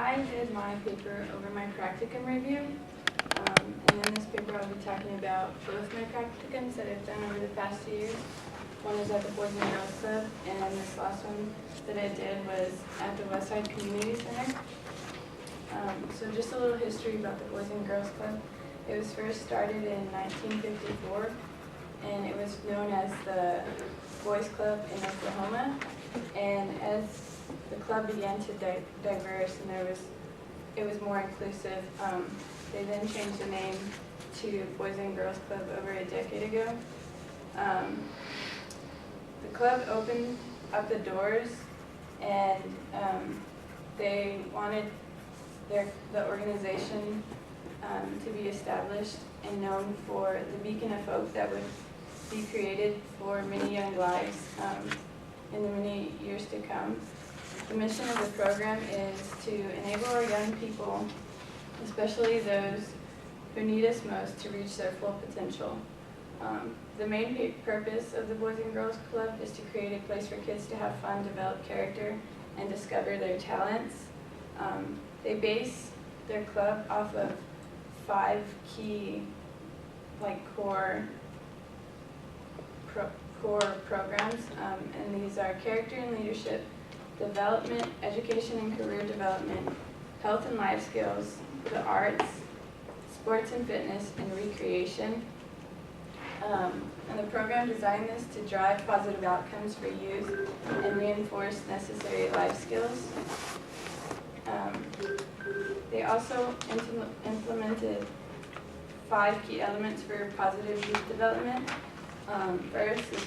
I did my paper over my practicum review, and in this paper I'll be talking about both my practicums that I've done over the past 2 years. One was at the Boys and Girls Club, and this last one that I did was at the Westside Community Center. So just a little history about the Boys and Girls Club. It was first started in 1954, and it was known as the Boys Club in Oklahoma. And as the club began to diverse and it was more inclusive, they then changed the name to Boys and Girls Club over a decade ago. The club opened up the doors, and they wanted the organization to be established and known for the beacon of hope that would be created for many young lives in the many years to come. The mission of the program is to enable our young people, especially those who need us most, to reach their full potential. The main purpose of the Boys and Girls Club is to create a place for kids to have fun, develop character, and discover their talents. They base their club off of 5 key core programs, and these are character and leadership, development, education and career development, health and life skills, the arts, sports and fitness, and recreation. And the program designed this to drive positive outcomes for youth and reinforce necessary life skills. They also implemented 5 key elements for positive youth development. First, it's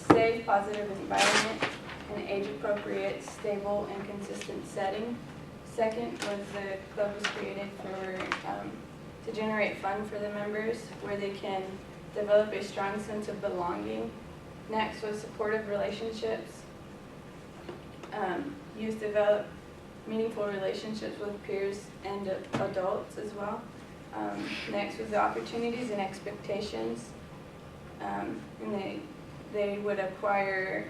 safe, positive environment, an age-appropriate, stable, and consistent setting. Second was the club was created to generate fun for the members, where they can develop a strong sense of belonging. Next was supportive relationships. Youth develop meaningful relationships with peers and adults as well. Next was the opportunities and expectations. And they would acquire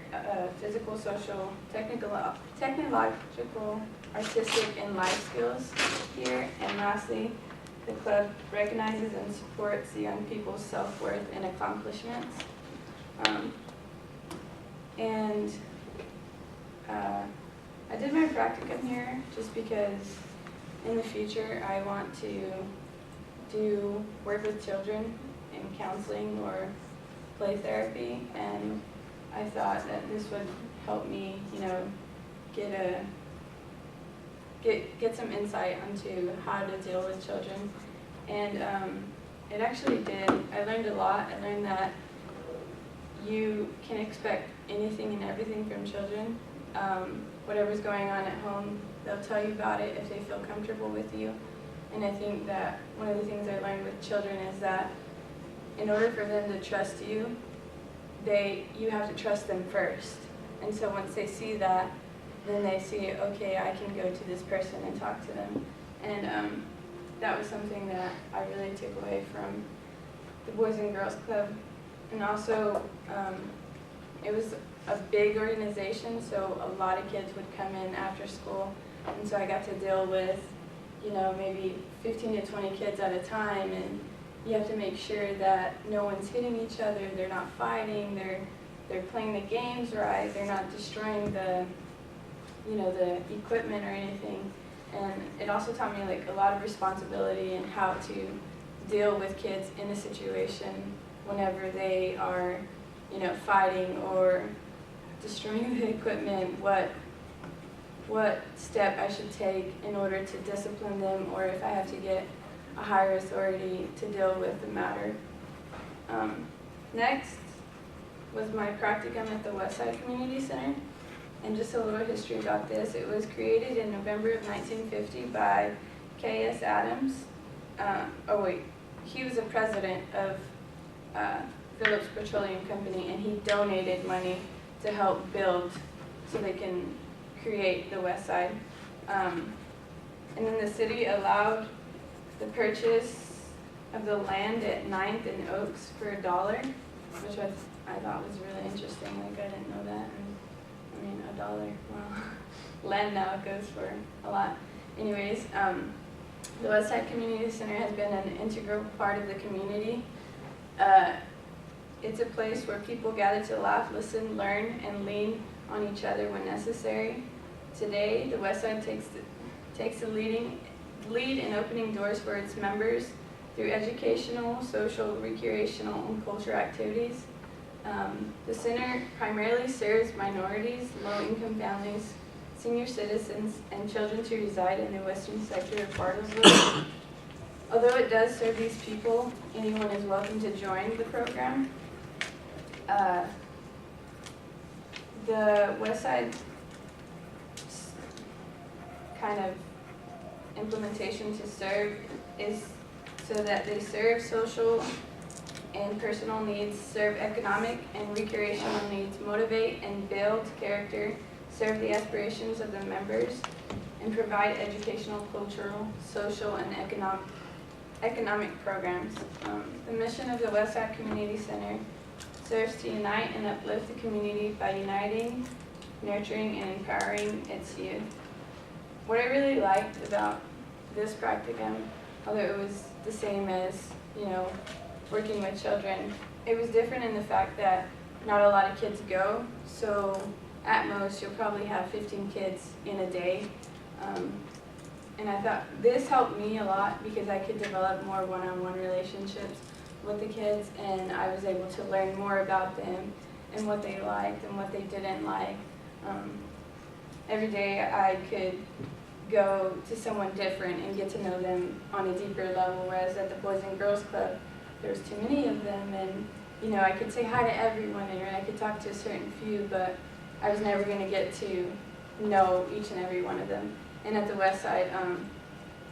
physical, social, technological, artistic, and life skills here. And lastly, the club recognizes and supports the young people's self-worth and accomplishments. I did my practicum here just because in the future I want to work with children in counseling or play therapy, and I thought that this would help me, get some insight into how to deal with children. And it actually did. I learned a lot. I learned that you can expect anything and everything from children. Whatever's going on at home, they'll tell you about it if they feel comfortable with you. And I think that one of the things I learned with children is that in order for them to trust you, you have to trust them first. And so once they see that, then they see, okay, I can go to this person and talk to them. And that was something that I really took away from the Boys and Girls Club. And also, it was a big organization, so a lot of kids would come in after school. And so I got to deal with, maybe 15 to 20 kids at a time, and you have to make sure that no one's hitting each other, they're not fighting, they're playing the games right, they're not destroying the equipment or anything. And it also taught me a lot of responsibility and how to deal with kids in a situation whenever they are, fighting or destroying the equipment, what step I should take in order to discipline them, or if I have to get a higher authority to deal with the matter. Next was my practicum at the Westside Community Center. And just a little history about this. It was created in November of 1950 by K.S. Adams. He was the president of Phillips Petroleum Company, and he donated money to help build so they can create the Westside. And then the city allowed the purchase of the land at 9th and Oaks for $1, which I thought was really interesting. I didn't know that. And $1, well, land now goes for a lot. anyways, the Westside Community Center has been an integral part of the community. It's a place where people gather to laugh, listen, learn, and lean on each other when necessary. Today, the Westside takes the lead in opening doors for its members through educational, social, recreational, and cultural activities. The center primarily serves minorities, low-income families, senior citizens, and children who reside in the western sector of Bartlesville. Although it does serve these people, anyone is welcome to join the program. The Westside kind of implementation to serve is so that they serve social and personal needs, serve economic and recreational needs, motivate and build character, serve the aspirations of the members, and provide educational, cultural, social, and economic programs. The mission of the Westside Community Center serves to unite and uplift the community by uniting, nurturing, and empowering its youth. What I really liked about this practicum, although it was the same as, working with children, it was different in the fact that not a lot of kids go, so at most you'll probably have 15 kids in a day. And I thought this helped me a lot because I could develop more one-on-one relationships with the kids, and I was able to learn more about them and what they liked and what they didn't like. Every day I could go to someone different and get to know them on a deeper level, whereas at the Boys and Girls Club, there was too many of them, and I could say hi to everyone, and I could talk to a certain few, but I was never going to get to know each and every one of them. And at the Westside,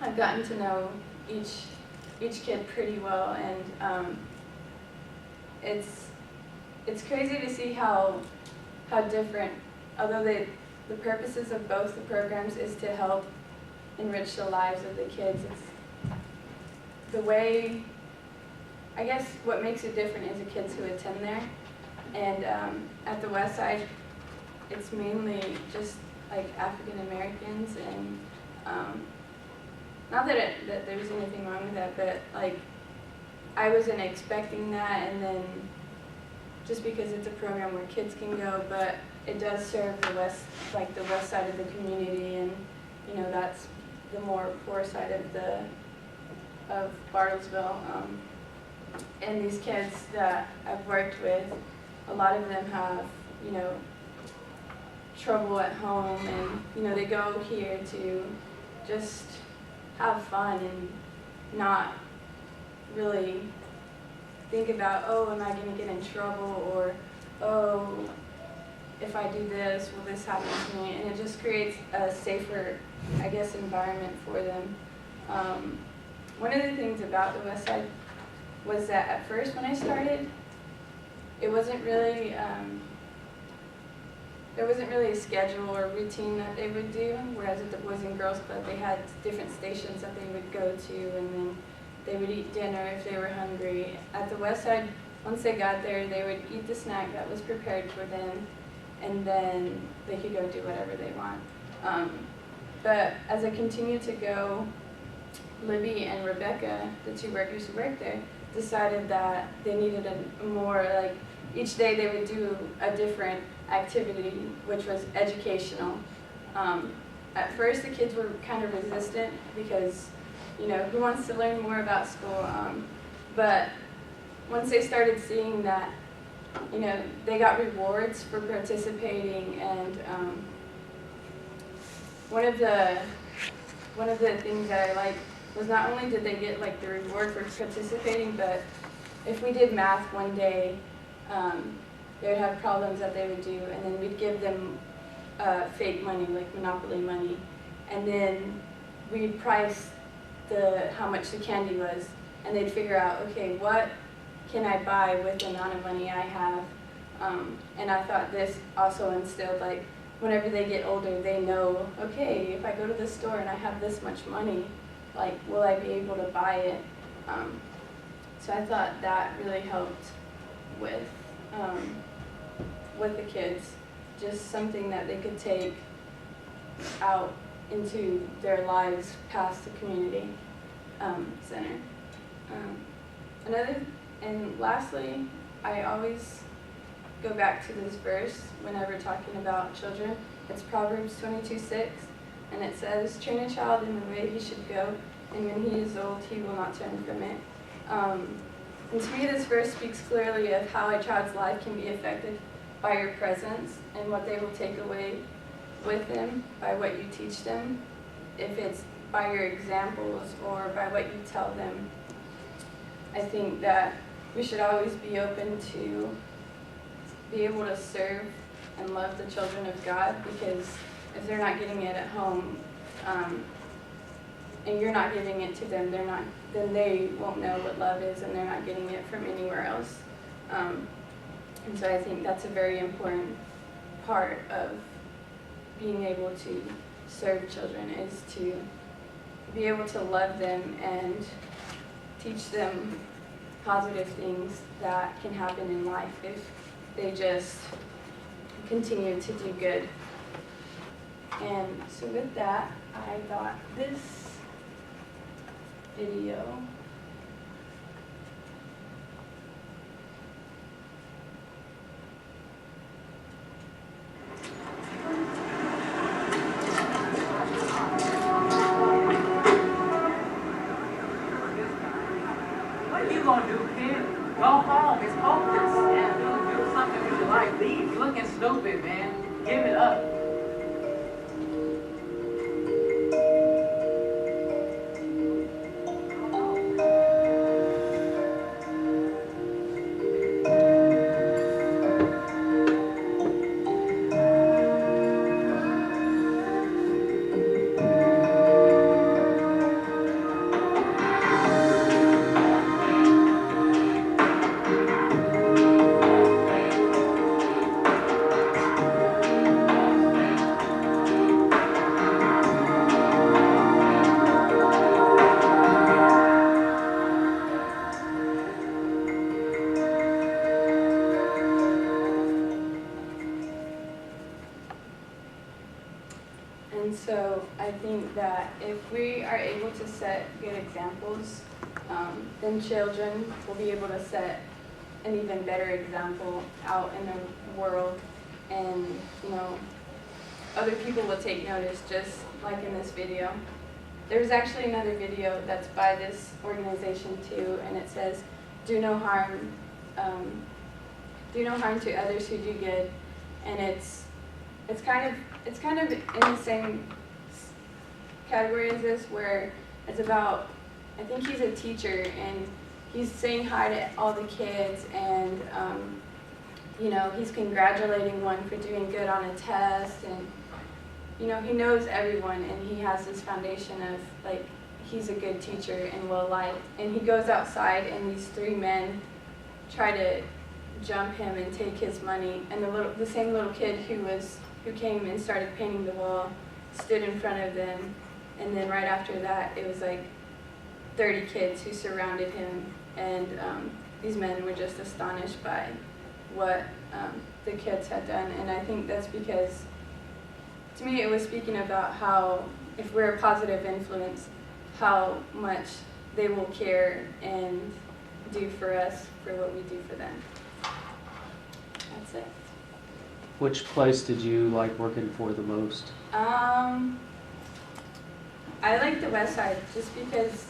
I've gotten to know each kid pretty well, and it's crazy to see how different, although the purposes of both the programs is to help enrich the lives of the kids. It's the way, I guess what makes it different is the kids who attend there. And at the Westside, it's mainly just like African Americans, and not that there's anything wrong with that, but like I wasn't expecting that, and then just because it's a program where kids can go, but it does serve the west side of the community, and that's the more poor side of Bartlesville. And these kids that I've worked with, a lot of them have trouble at home, and they go here to just have fun and not really think about, oh, am I going to get in trouble, or oh, if I do this, will this happen to me? And it just creates a safer, I guess, environment for them. One of the things about the Westside was that at first when I started, it wasn't really, there wasn't really a schedule or routine that they would do, whereas at the Boys and Girls Club, they had different stations that they would go to, and then they would eat dinner if they were hungry. At the Westside, once they got there, they would eat the snack that was prepared for them, and then they could go do whatever they want. But as I continued to go, Libby and Rebecca, the two workers who worked there, decided that they needed a more, like, each day they would do a different activity, which was educational. At first the kids were kind of resistant because, who wants to learn more about school? But once they started seeing that, they got rewards for participating, and one of the things that I liked was not only did they get like the reward for participating, but if we did math one day, they would have problems that they would do, and then we'd give them fake money, like Monopoly money, and then we'd price how much the candy was, and they'd figure out, okay, what can I buy with the amount of money I have? And I thought this also instilled, like, whenever they get older, they know, okay, if I go to the store and I have this much money, like, will I be able to buy it? So I thought that really helped with the kids, just something that they could take out into their lives past the community center. And lastly, I always go back to this verse whenever talking about children. It's Proverbs 22:6, and it says, "Train a child in the way he should go, and when he is old, he will not turn from it." And to me, this verse speaks clearly of how a child's life can be affected by your presence and what they will take away with them by what you teach them, if it's by your examples or by what you tell them. I think that we should always be open to be able to serve and love the children of God, because if they're not getting it at home, and you're not giving it to them, then they won't know what love is, and they're not getting it from anywhere else. And so I think that's a very important part of being able to serve children, is to be able to love them and teach them positive things that can happen in life if they just continue to do good. And so with that, I thought this video What are you gonna do, kid? Go home. It's hopeless. And do something with your life. Leave. You're looking stupid, man. Give it up. And so I think that if we are able to set good examples, then children will be able to set an even better example out in the world, and other people will take notice, just like in this video. There's actually another video that's by this organization too, and it says, do no harm to others who do good. And it's kind of in the same category as this, where it's about, I think he's a teacher, and he's saying hi to all the kids, and he's congratulating one for doing good on a test, and he knows everyone, and he has this foundation of, like, he's a good teacher and well liked. And he goes outside, and these three men try to jump him and take his money, and the same little kid who came and started painting the wall stood in front of them, and then right after that it was like 30 kids who surrounded him, and these men were just astonished by what the kids had done. And I think that's because, to me, it was speaking about how if we're a positive influence, how much they will care and do for us for what we do for them. That's it. Which place did you like working for the most? I like the Westside just because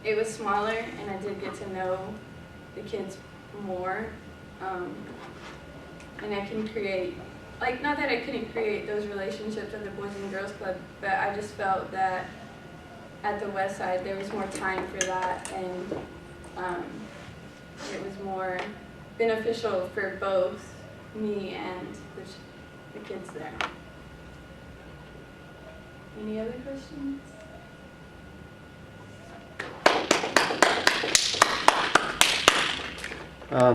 it was smaller, and I did get to know the kids more, and I can create, like, not that I couldn't create those relationships at the Boys and Girls Club, but I just felt that at the Westside there was more time for that, and it was more beneficial for both me and the kids there. Any other questions?